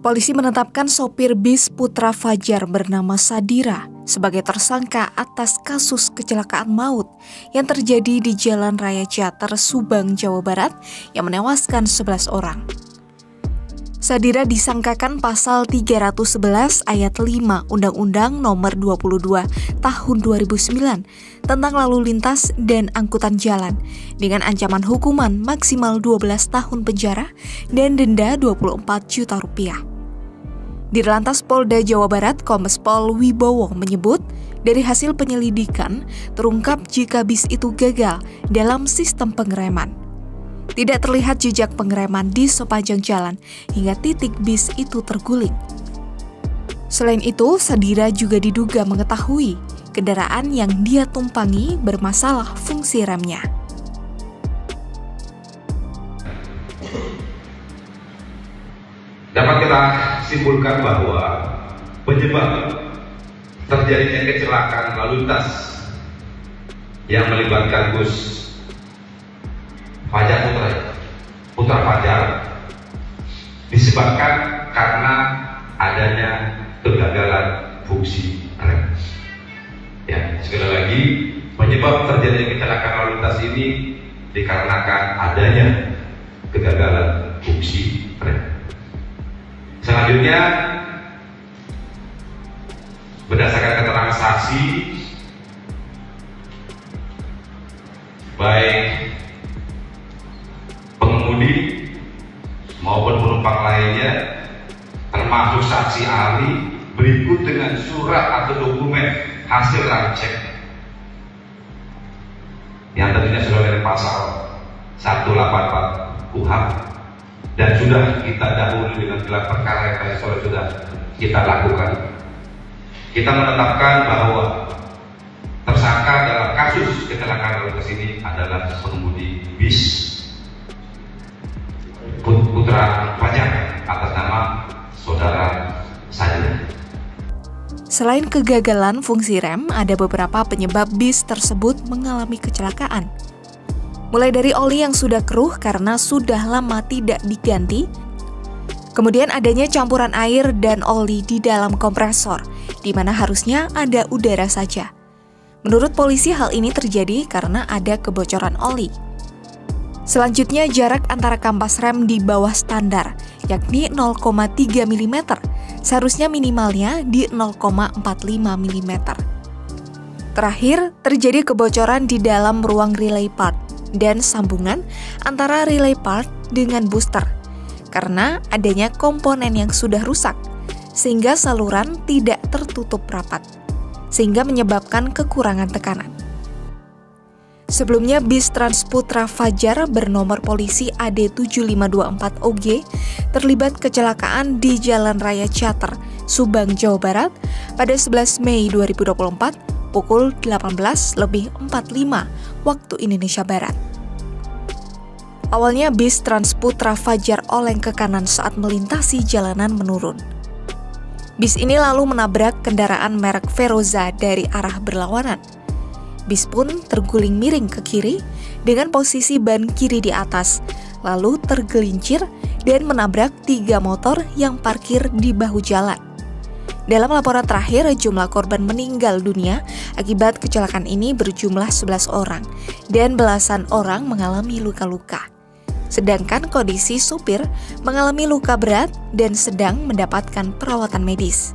Polisi menetapkan sopir bis Putra Fajar bernama Sadira sebagai tersangka atas kasus kecelakaan maut yang terjadi di Jalan Raya Ciater, Subang, Jawa Barat yang menewaskan 11 orang. Sadira disangkakan pasal 311 ayat 5 Undang-Undang Nomor 22 Tahun 2009 tentang lalu lintas dan angkutan jalan dengan ancaman hukuman maksimal 12 tahun penjara dan denda Rp24 juta. Dirlantas Polda Jawa Barat, Kombes Pol Wibowo menyebut, dari hasil penyelidikan terungkap jika bis itu gagal dalam sistem pengereman. Tidak terlihat jejak pengereman di sepanjang jalan hingga titik bis itu terguling. Selain itu, Sadira juga diduga mengetahui kendaraan yang dia tumpangi bermasalah fungsi remnya. Dapat kita simpulkan bahwa penyebab terjadinya kecelakaan lalu lintas yang melibatkan bus Fajar Putra Fajar disebabkan karena adanya kegagalan fungsi rem. Ya, sekali lagi, penyebab terjadinya kecelakaan lalu lintas ini dikarenakan adanya kegagalan fungsi rem. Selanjutnya, berdasarkan keterangan saksi, baik pengemudi maupun penumpang lainnya, termasuk saksi ahli, berikut dengan surat atau dokumen hasil ram cek yang tentunya sesuai dengan pasal 184 KUHP. Dan sudah kita dahului dengan gelar perkara yang tadi sore sudah kita lakukan. Kita menetapkan bahwa tersangka dalam kasus kecelakaan lalu lintas ini adalah pengemudi bis Putra Fajar atas nama saudara Sadira. Selain kegagalan fungsi rem, ada beberapa penyebab bis tersebut mengalami kecelakaan. Mulai dari oli yang sudah keruh karena sudah lama tidak diganti, kemudian adanya campuran air dan oli di dalam kompresor, di mana harusnya ada udara saja. Menurut polisi, hal ini terjadi karena ada kebocoran oli. Selanjutnya, jarak antara kampas rem di bawah standar, yakni 0,3 mm, seharusnya minimalnya di 0,45 mm. Terakhir, terjadi kebocoran di dalam ruang relay part dan sambungan antara relay part dengan booster karena adanya komponen yang sudah rusak sehingga saluran tidak tertutup rapat sehingga menyebabkan kekurangan tekanan. Sebelumnya, bis Trans Putra Fajar bernomor polisi AD7524OG terlibat kecelakaan di Jalan Raya Ciater, Subang, Jawa Barat pada 11 Mei 2024 pukul 18:45 waktu Indonesia Barat. Awalnya bis Trans Putra Fajar oleng ke kanan saat melintasi jalanan menurun. Bis ini lalu menabrak kendaraan merek Veroza dari arah berlawanan. Bis pun terguling miring ke kiri dengan posisi ban kiri di atas, lalu tergelincir dan menabrak 3 motor yang parkir di bahu jalan. Dalam laporan terakhir, jumlah korban meninggal dunia akibat kecelakaan ini berjumlah 11 orang dan belasan orang mengalami luka-luka. Sedangkan kondisi supir mengalami luka berat dan sedang mendapatkan perawatan medis.